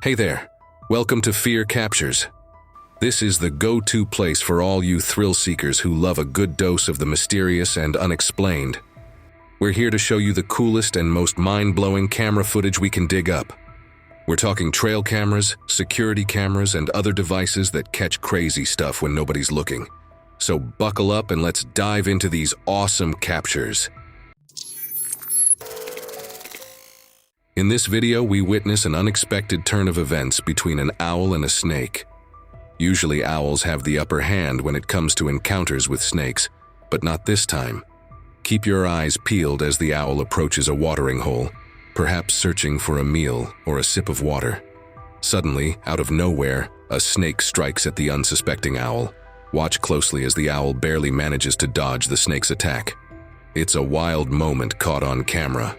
Hey there, welcome to Fear Captures. This is the go-to place for all you thrill seekers who love a good dose of the mysterious and unexplained. We're here to show you the coolest and most mind-blowing camera footage we can dig up. We're talking trail cameras, security cameras, and other devices that catch crazy stuff when nobody's looking. So buckle up and let's dive into these awesome captures. In this video, we witness an unexpected turn of events between an owl and a snake. Usually owls have the upper hand when it comes to encounters with snakes, but not this time. Keep your eyes peeled as the owl approaches a watering hole, perhaps searching for a meal or a sip of water. Suddenly, out of nowhere, a snake strikes at the unsuspecting owl. Watch closely as the owl barely manages to dodge the snake's attack. It's a wild moment caught on camera.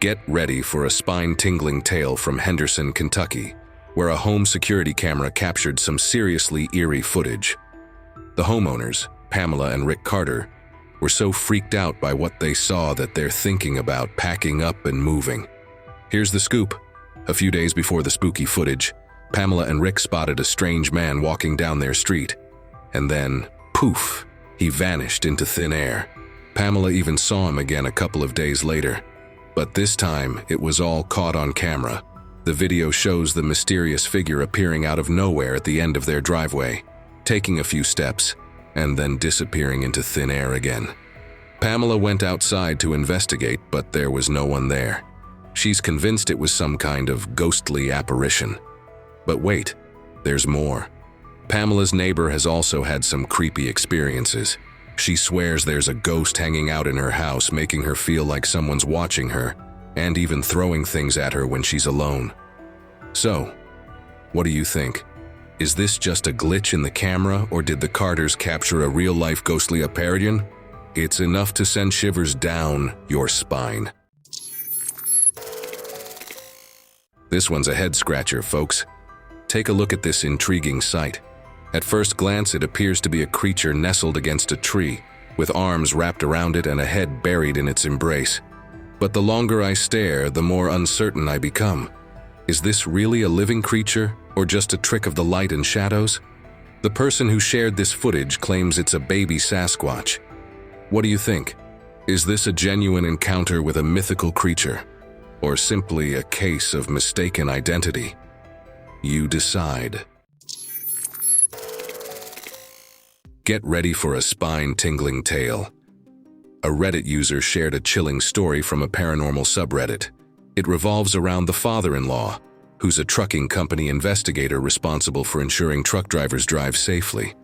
Get ready for a spine-tingling tale from Henderson, Kentucky, where a home security camera captured some seriously eerie footage. The homeowners, Pamela and Rick Carter, were so freaked out by what they saw that they're thinking about packing up and moving. Here's the scoop. A few days before the spooky footage, Pamela and Rick spotted a strange man walking down their street. And then, poof, he vanished into thin air. Pamela even saw him again a couple of days later. But this time, it was all caught on camera. The video shows the mysterious figure appearing out of nowhere at the end of their driveway, taking a few steps, and then disappearing into thin air again. Pamela went outside to investigate, but there was no one there. She's convinced it was some kind of ghostly apparition. But wait, there's more. Pamela's neighbor has also had some creepy experiences. She swears there's a ghost hanging out in her house, making her feel like someone's watching her, and even throwing things at her when she's alone. So, what do you think? Is this just a glitch in the camera, or did the Carters capture a real-life ghostly apparition? It's enough to send shivers down your spine. This one's a head-scratcher, folks. Take a look at this intriguing sight. At first glance, it appears to be a creature nestled against a tree, with arms wrapped around it and a head buried in its embrace. But the longer I stare, the more uncertain I become. Is this really a living creature, or just a trick of the light and shadows? The person who shared this footage claims it's a baby Sasquatch. What do you think? Is this a genuine encounter with a mythical creature, or simply a case of mistaken identity? You decide. Get ready for a spine-tingling tale. A Reddit user shared a chilling story from a paranormal subreddit. It revolves around the father-in-law, who's a trucking company investigator responsible for ensuring truck drivers drive safely.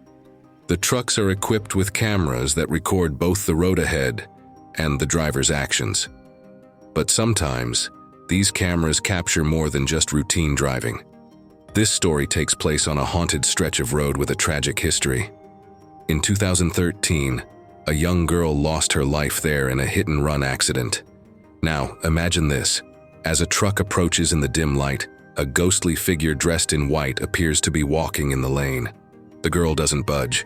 The trucks are equipped with cameras that record both the road ahead and the driver's actions. But sometimes, these cameras capture more than just routine driving. This story takes place on a haunted stretch of road with a tragic history. In 2013, a young girl lost her life there in a hit-and-run accident. Now, imagine this. As a truck approaches in the dim light, a ghostly figure dressed in white appears to be walking in the lane. The girl doesn't budge,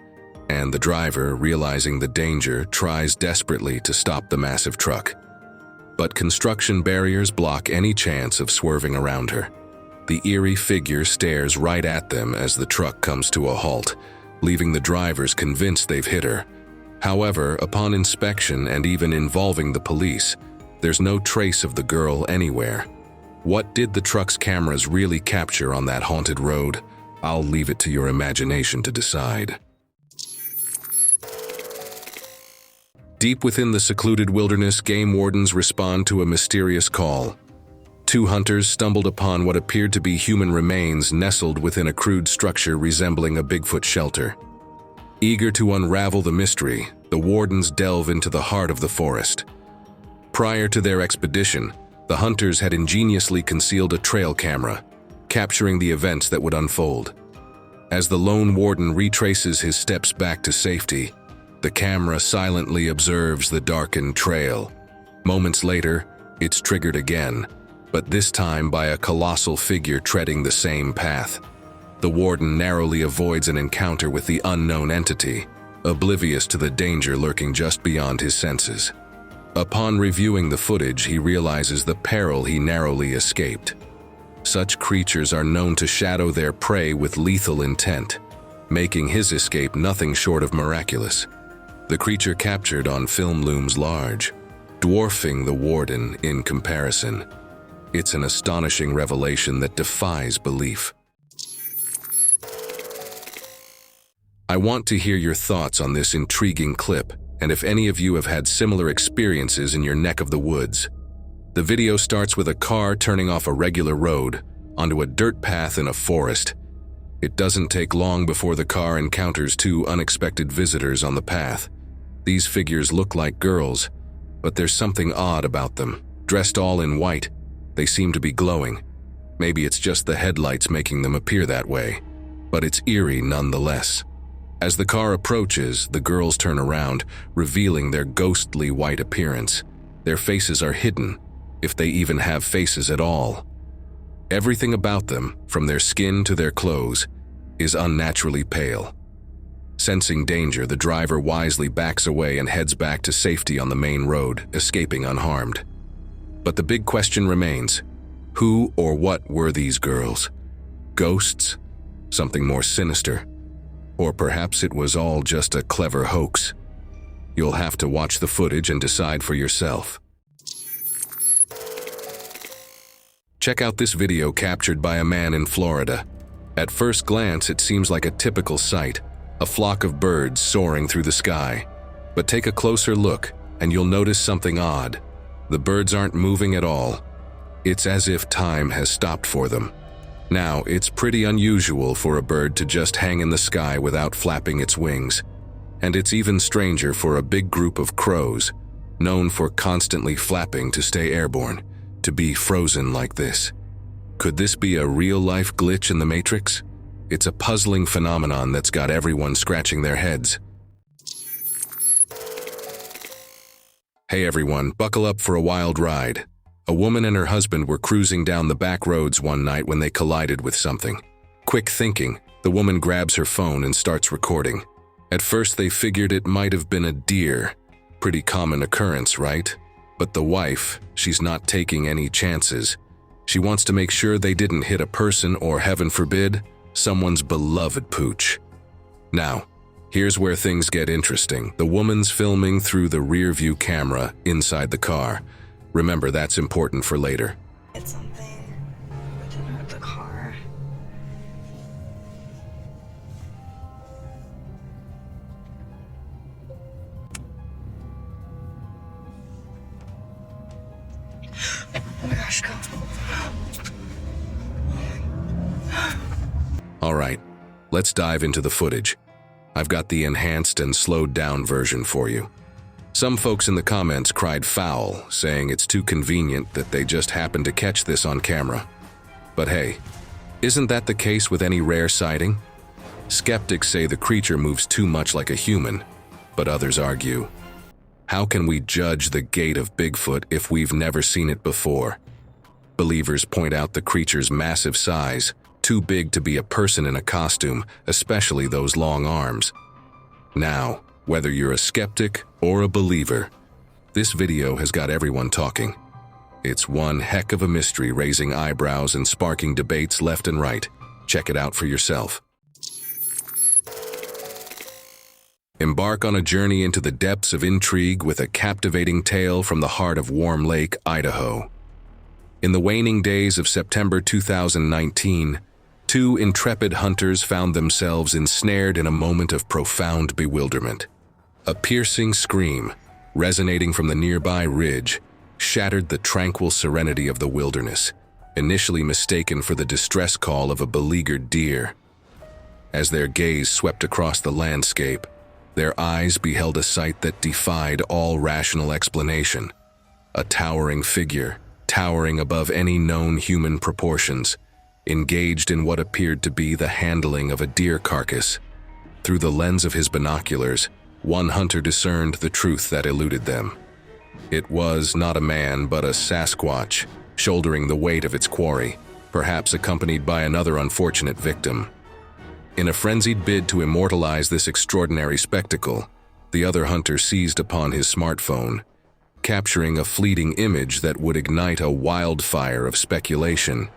and the driver, realizing the danger, tries desperately to stop the massive truck. But construction barriers block any chance of swerving around her. The eerie figure stares right at them as the truck comes to a halt, leaving the drivers convinced they've hit her. However, upon inspection and even involving the police, there's no trace of the girl anywhere. What did the truck's cameras really capture on that haunted road? I'll leave it to your imagination to decide. Deep within the secluded wilderness, game wardens respond to a mysterious call. Two hunters stumbled upon what appeared to be human remains nestled within a crude structure resembling a Bigfoot shelter. Eager to unravel the mystery, the wardens delve into the heart of the forest. Prior to their expedition, the hunters had ingeniously concealed a trail camera, capturing the events that would unfold. As the lone warden retraces his steps back to safety, the camera silently observes the darkened trail. Moments later, it's triggered again, but this time by a colossal figure treading the same path. The warden narrowly avoids an encounter with the unknown entity, oblivious to the danger lurking just beyond his senses. Upon reviewing the footage, he realizes the peril he narrowly escaped. Such creatures are known to shadow their prey with lethal intent, making his escape nothing short of miraculous. The creature captured on film looms large, dwarfing the warden in comparison. It's an astonishing revelation that defies belief. I want to hear your thoughts on this intriguing clip, and if any of you have had similar experiences in your neck of the woods. The video starts with a car turning off a regular road onto a dirt path in a forest. It doesn't take long before the car encounters two unexpected visitors on the path. These figures look like girls, but there's something odd about them. Dressed all in white, they seem to be glowing. Maybe it's just the headlights making them appear that way, but it's eerie nonetheless. As the car approaches, the girls turn around, revealing their ghostly white appearance. Their faces are hidden, if they even have faces at all. Everything about them, from their skin to their clothes, is unnaturally pale. Sensing danger, the driver wisely backs away and heads back to safety on the main road, escaping unharmed. But the big question remains: who or what were these girls? Ghosts? Something more sinister? Or perhaps it was all just a clever hoax? You'll have to watch the footage and decide for yourself. Check out this video captured by a man in Florida. At first glance, it seems like a typical sight, a flock of birds soaring through the sky. But take a closer look, and you'll notice something odd. The birds aren't moving at all. It's as if time has stopped for them. Now, it's pretty unusual for a bird to just hang in the sky without flapping its wings. And it's even stranger for a big group of crows, known for constantly flapping to stay airborne, to be frozen like this. Could this be a real-life glitch in the Matrix? It's a puzzling phenomenon that's got everyone scratching their heads. Hey everyone, buckle up for a wild ride. A woman and her husband were cruising down the back roads one night when they collided with something. Quick thinking, the woman grabs her phone and starts recording. At first they figured it might have been a deer. Pretty common occurrence, right? But the wife, she's not taking any chances. She wants to make sure they didn't hit a person or, heaven forbid, someone's beloved pooch. Now, here's where things get interesting. The woman's filming through the rear-view camera inside the car. Remember, that's important for later. It's something, but didn't hurt the car. Oh my gosh, go. All right, let's dive into the footage. I've got the enhanced and slowed down version for you. Some folks in the comments cried foul, saying it's too convenient that they just happened to catch this on camera. But hey, isn't that the case with any rare sighting? Skeptics say the creature moves too much like a human, but others argue, how can we judge the gait of Bigfoot if we've never seen it before? Believers point out the creature's massive size, too big to be a person in a costume, especially those long arms. Now, whether you're a skeptic or a believer, this video has got everyone talking. It's one heck of a mystery, raising eyebrows and sparking debates left and right. Check it out for yourself. Embark on a journey into the depths of intrigue with a captivating tale from the heart of Warm Lake, Idaho. In the waning days of September 2019, two intrepid hunters found themselves ensnared in a moment of profound bewilderment. A piercing scream, resonating from the nearby ridge, shattered the tranquil serenity of the wilderness, initially mistaken for the distress call of a beleaguered deer. As their gaze swept across the landscape, their eyes beheld a sight that defied all rational explanation. A towering figure, towering above any known human proportions, engaged in what appeared to be the handling of a deer carcass. Through the lens of his binoculars, one hunter discerned the truth that eluded them. It was not a man, but a Sasquatch, shouldering the weight of its quarry, perhaps accompanied by another unfortunate victim. In a frenzied bid to immortalize this extraordinary spectacle, the other hunter seized upon his smartphone. capturing a fleeting image that would ignite a wildfire of speculation.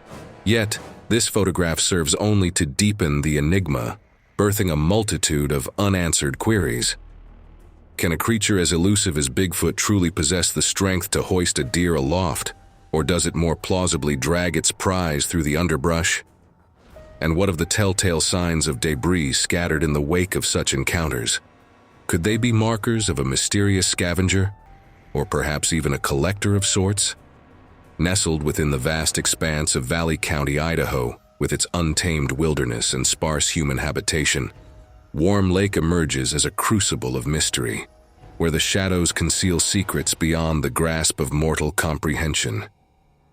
Yet, this photograph serves only to deepen the enigma, birthing a multitude of unanswered queries. Can a creature as elusive as Bigfoot truly possess the strength to hoist a deer aloft, or does it more plausibly drag its prize through the underbrush? And what of the telltale signs of debris scattered in the wake of such encounters? Could they be markers of a mysterious scavenger, or perhaps even a collector of sorts? Nestled within the vast expanse of Valley County, Idaho, with its untamed wilderness and sparse human habitation, Warm Lake emerges as a crucible of mystery, where the shadows conceal secrets beyond the grasp of mortal comprehension.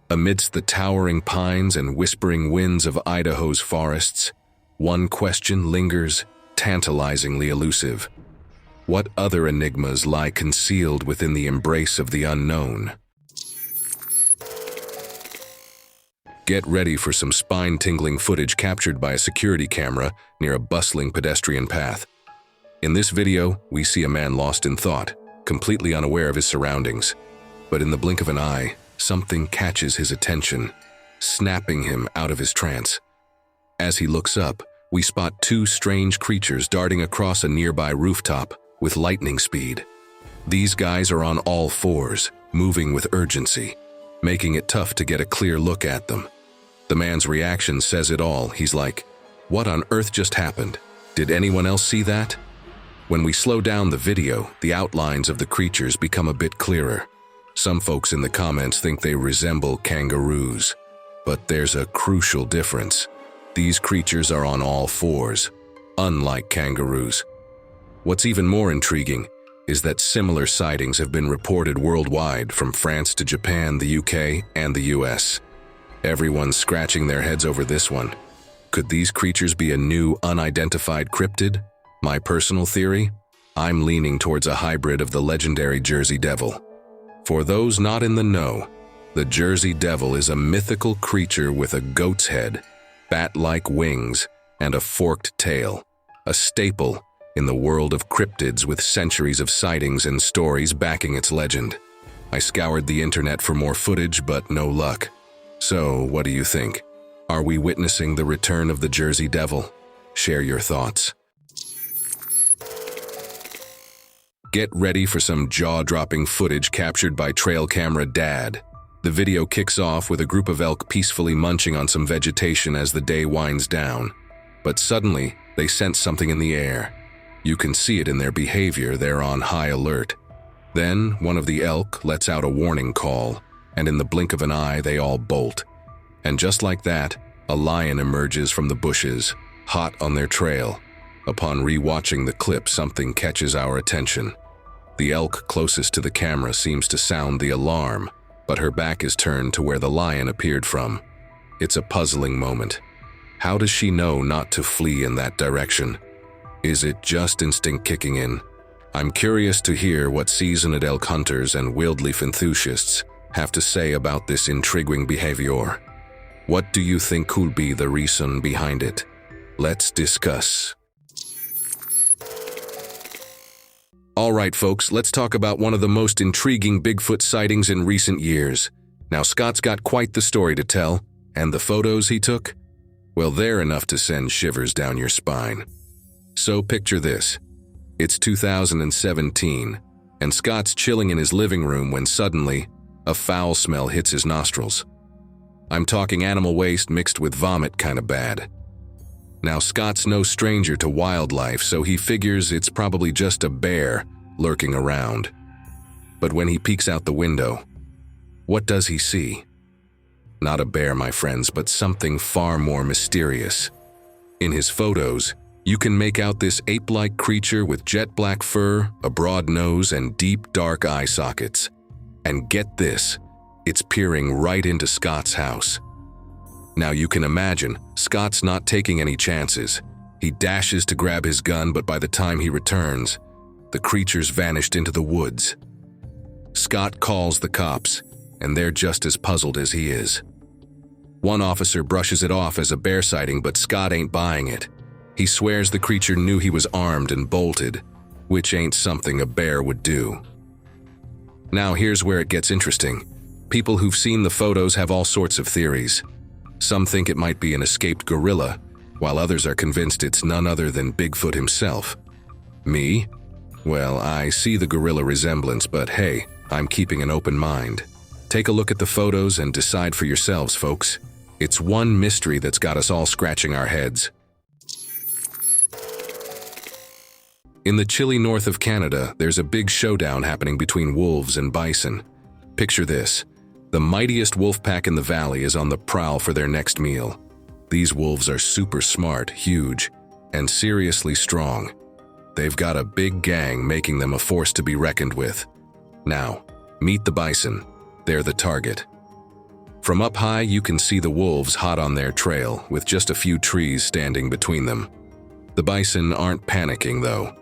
Amidst the towering pines and whispering winds of Idaho's forests, one question lingers, tantalizingly elusive. What other enigmas lie concealed within the embrace of the unknown? Get ready for some spine-tingling footage captured by a security camera near a bustling pedestrian path. In this video, we see a man lost in thought, completely unaware of his surroundings. But in the blink of an eye, something catches his attention, snapping him out of his trance. As he looks up, we spot two strange creatures darting across a nearby rooftop with lightning speed. These guys are on all fours, moving with urgency, making it tough to get a clear look at them. The man's reaction says it all. He's like, "What on earth just happened? Did anyone else see that?" When we slow down the video, the outlines of the creatures become a bit clearer. Some folks in the comments think they resemble kangaroos, but there's a crucial difference. These creatures are on all fours, unlike kangaroos. What's even more intriguing is that similar sightings have been reported worldwide, from France to Japan, the UK, and the US. Everyone's scratching their heads over this one. Could these creatures be a new, unidentified cryptid? My personal theory? I'm leaning towards a hybrid of the legendary Jersey Devil. For those not in the know, the Jersey Devil is a mythical creature with a goat's head, bat-like wings, and a forked tail, a staple in the world of cryptids with centuries of sightings and stories backing its legend. I scoured the internet for more footage, but no luck. So, what do you think? Are we witnessing the return of the Jersey Devil? Share your thoughts. Get ready for some jaw-dropping footage captured by trail camera Dad. The video kicks off with a group of elk peacefully munching on some vegetation as the day winds down. But suddenly, they sense something in the air. You can see it in their behavior. They're on high alert. Then, one of the elk lets out a warning call, and in the blink of an eye, they all bolt. And just like that, a lion emerges from the bushes, hot on their trail. Upon re-watching the clip, something catches our attention. The elk closest to the camera seems to sound the alarm, but her back is turned to where the lion appeared from. It's a puzzling moment. How does she know not to flee in that direction? Is it just instinct kicking in? I'm curious to hear what seasoned elk hunters and wildlife enthusiasts have to say about this intriguing behavior. What do you think could be the reason behind it? Let's discuss. All right, folks, let's talk about one of the most intriguing Bigfoot sightings in recent years. Now, Scott's got quite the story to tell, and the photos he took? Well, they're enough to send shivers down your spine. So picture this. It's 2017, and Scott's chilling in his living room when suddenly, a foul smell hits his nostrils. I'm talking animal waste mixed with vomit kind of bad. Now, Scott's no stranger to wildlife, so he figures it's probably just a bear lurking around. But when he peeks out the window, what does he see? Not a bear, my friends, but something far more mysterious. In his photos, you can make out this ape-like creature with jet black fur, a broad nose, and deep, dark eye sockets. And get this, it's peering right into Scott's house. Now you can imagine, Scott's not taking any chances. He dashes to grab his gun, but by the time he returns, the creature's vanished into the woods. Scott calls the cops, and they're just as puzzled as he is. One officer brushes it off as a bear sighting, but Scott ain't buying it. He swears the creature knew he was armed and bolted, which ain't something a bear would do. Now here's where it gets interesting. People who've seen the photos have all sorts of theories. Some think it might be an escaped gorilla, while others are convinced it's none other than Bigfoot himself. Me? Well, I see the gorilla resemblance, but hey, I'm keeping an open mind. Take a look at the photos and decide for yourselves, folks. It's one mystery that's got us all scratching our heads. In the chilly north of Canada, there's a big showdown happening between wolves and bison. Picture this. The mightiest wolf pack in the valley is on the prowl for their next meal. These wolves are super smart, huge, and seriously strong. They've got a big gang, making them a force to be reckoned with. Now, meet the bison. They're the target. From up high, you can see the wolves hot on their trail, with just a few trees standing between them. The bison aren't panicking, though.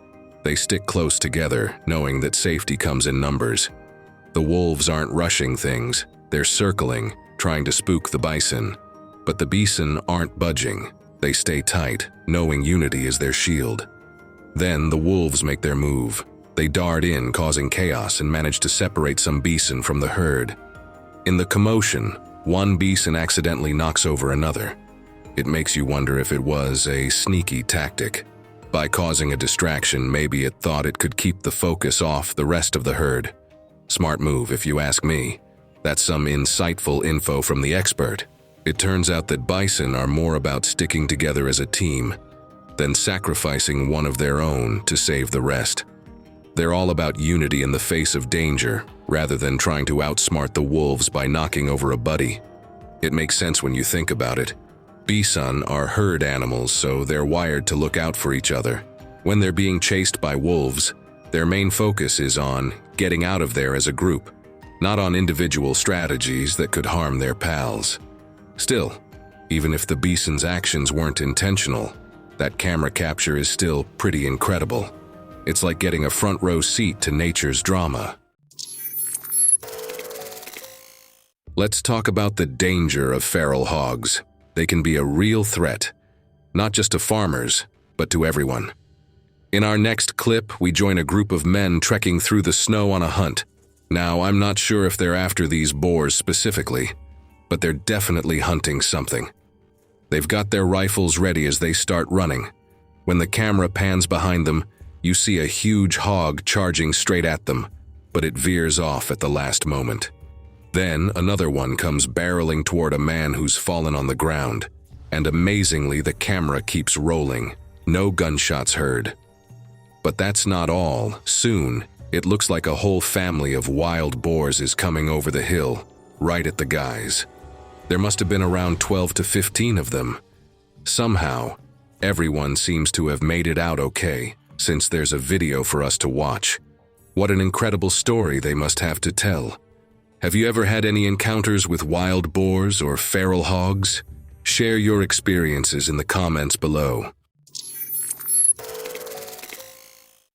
They stick close together, knowing that safety comes in numbers. The wolves aren't rushing things. They're circling, trying to spook the bison. But the bison aren't budging. They stay tight, knowing unity is their shield. Then the wolves make their move. They dart in, causing chaos, and manage to separate some bison from the herd. In the commotion, one bison accidentally knocks over another. It makes you wonder if it was a sneaky tactic. By causing a distraction, maybe it thought it could keep the focus off the rest of the herd. Smart move, if you ask me. That's some insightful info from the expert. It turns out that bison are more about sticking together as a team than sacrificing one of their own to save the rest. They're all about unity in the face of danger, rather than trying to outsmart the wolves by knocking over a buddy. It makes sense when you think about it. Bison are herd animals, so they're wired to look out for each other. When they're being chased by wolves, their main focus is on getting out of there as a group, not on individual strategies that could harm their pals. Still, even if the bison's actions weren't intentional, that camera capture is still pretty incredible. It's like getting a front row seat to nature's drama. Let's talk about the danger of feral hogs. They can be a real threat, not just to farmers, but to everyone. In our next clip, we join a group of men trekking through the snow on a hunt. Now, I'm not sure if they're after these boars specifically, but they're definitely hunting something. They've got their rifles ready as they start running. When the camera pans behind them, you see a huge hog charging straight at them, but it veers off at the last moment. Then another one comes barreling toward a man who's fallen on the ground, and amazingly the camera keeps rolling. No gunshots heard. But that's not all. Soon, it looks like a whole family of wild boars is coming over the hill, right at the guys. There must have been around 12 to 15 of them. Somehow, everyone seems to have made it out okay, since there's a video for us to watch. What an incredible story they must have to tell. Have you ever had any encounters with wild boars or feral hogs? Share your experiences in the comments below.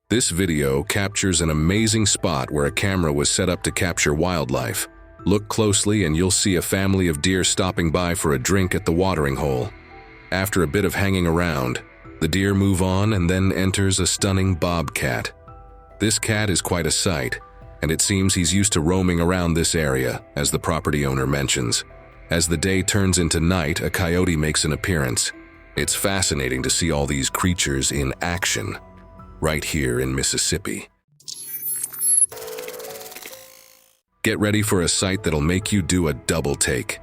This video captures an amazing spot where a camera was set up to capture wildlife. Look closely and you'll see a family of deer stopping by for a drink at the watering hole. After a bit of hanging around, the deer move on and then enters a stunning bobcat. This cat is quite a sight, and it seems he's used to roaming around this area, as the property owner mentions. As the day turns into night, a coyote makes an appearance. It's fascinating to see all these creatures in action, right here in Mississippi. Get ready for a sight that'll make you do a double take.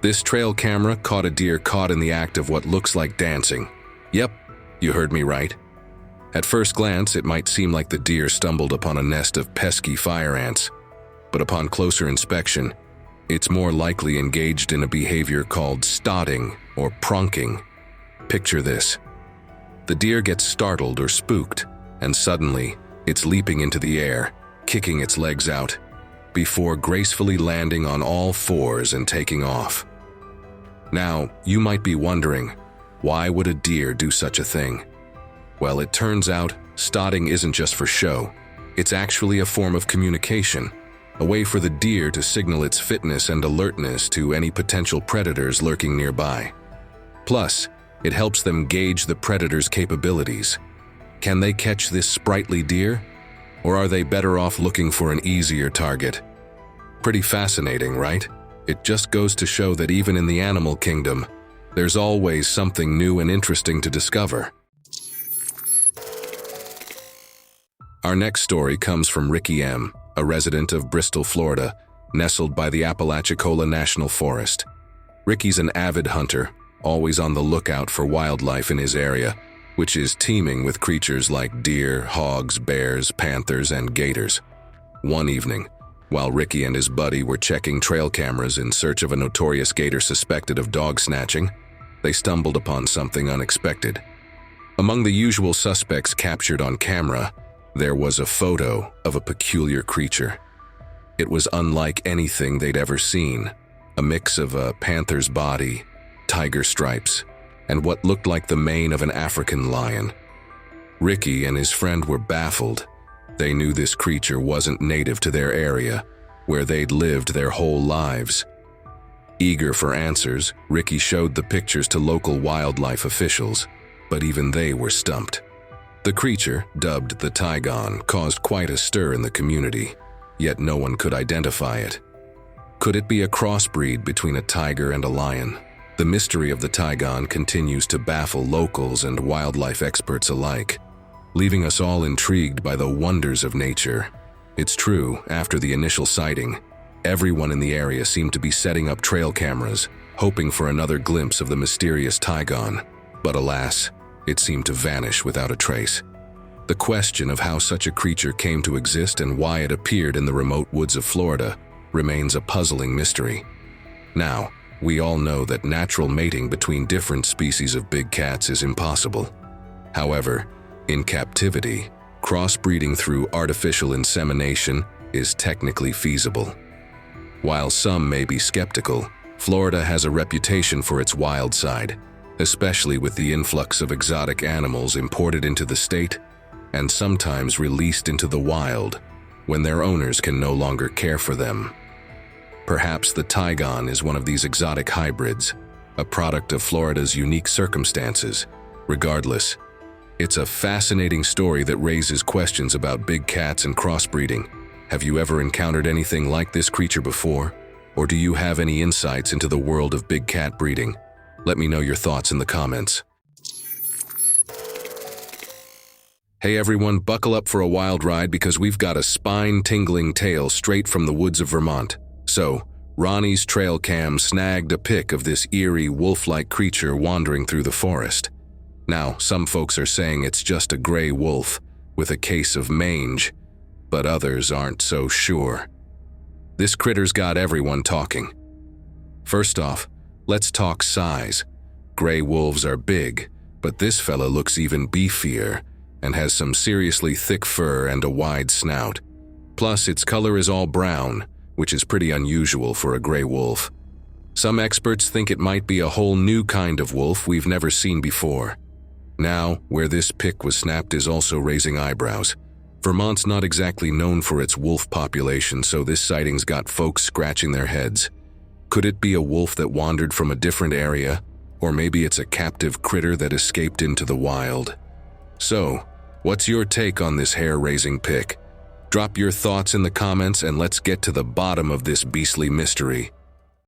This trail camera caught a deer caught in the act of what looks like dancing. Yep, you heard me right. At first glance, it might seem like the deer stumbled upon a nest of pesky fire ants, but upon closer inspection, it's more likely engaged in a behavior called stotting or pronking. Picture this. The deer gets startled or spooked, and suddenly, it's leaping into the air, kicking its legs out, before gracefully landing on all fours and taking off. Now, you might be wondering, why would a deer do such a thing? Well, it turns out, stotting isn't just for show. It's actually a form of communication, a way for the deer to signal its fitness and alertness to any potential predators lurking nearby. Plus, it helps them gauge the predator's capabilities. Can they catch this sprightly deer? Or are they better off looking for an easier target? Pretty fascinating, right? It just goes to show that even in the animal kingdom, there's always something new and interesting to discover. Our next story comes from Ricky M., a resident of Bristol, Florida, nestled by the Apalachicola National Forest. Ricky's an avid hunter, always on the lookout for wildlife in his area, which is teeming with creatures like deer, hogs, bears, panthers, and gators. One evening, while Ricky and his buddy were checking trail cameras in search of a notorious gator suspected of dog snatching, they stumbled upon something unexpected. Among the usual suspects captured on camera, there was a photo of a peculiar creature. It was unlike anything they'd ever seen, a mix of a panther's body, tiger stripes, and what looked like the mane of an African lion. Ricky and his friend were baffled. They knew this creature wasn't native to their area, where they'd lived their whole lives. Eager for answers, Ricky showed the pictures to local wildlife officials, but even they were stumped. The creature, dubbed the tigon, caused quite a stir in the community, yet no one could identify it. Could it be a crossbreed between a tiger and a lion? The mystery of the tigon continues to baffle locals and wildlife experts alike, leaving us all intrigued by the wonders of nature. It's true, after the initial sighting, everyone in the area seemed to be setting up trail cameras, hoping for another glimpse of the mysterious tigon, but alas, it seemed to vanish without a trace. The question of how such a creature came to exist and why it appeared in the remote woods of Florida remains a puzzling mystery. Now, we all know that natural mating between different species of big cats is impossible. However, in captivity, crossbreeding through artificial insemination is technically feasible. While some may be skeptical, Florida has a reputation for its wild side, especially with the influx of exotic animals imported into the state and sometimes released into the wild when their owners can no longer care for them. Perhaps the tigon is one of these exotic hybrids, a product of Florida's unique circumstances. Regardless, it's a fascinating story that raises questions about big cats and crossbreeding. Have you ever encountered anything like this creature before? Or do you have any insights into the world of big cat breeding? Let me know your thoughts in the comments. Hey everyone, buckle up for a wild ride because we've got a spine-tingling tale straight from the woods of Vermont. So, Ronnie's trail cam snagged a pic of this eerie wolf-like creature wandering through the forest. Now, some folks are saying it's just a gray wolf with a case of mange, but others aren't so sure. This critter's got everyone talking. First off, let's talk size. Gray wolves are big, but this fella looks even beefier and has some seriously thick fur and a wide snout. Plus, its color is all brown, which is pretty unusual for a gray wolf. Some experts think it might be a whole new kind of wolf we've never seen before. Now, where this pic was snapped is also raising eyebrows. Vermont's not exactly known for its wolf population, so this sighting's got folks scratching their heads. Could it be a wolf that wandered from a different area? Or maybe it's a captive critter that escaped into the wild? So, what's your take on this hair-raising pic? Drop your thoughts in the comments and let's get to the bottom of this beastly mystery.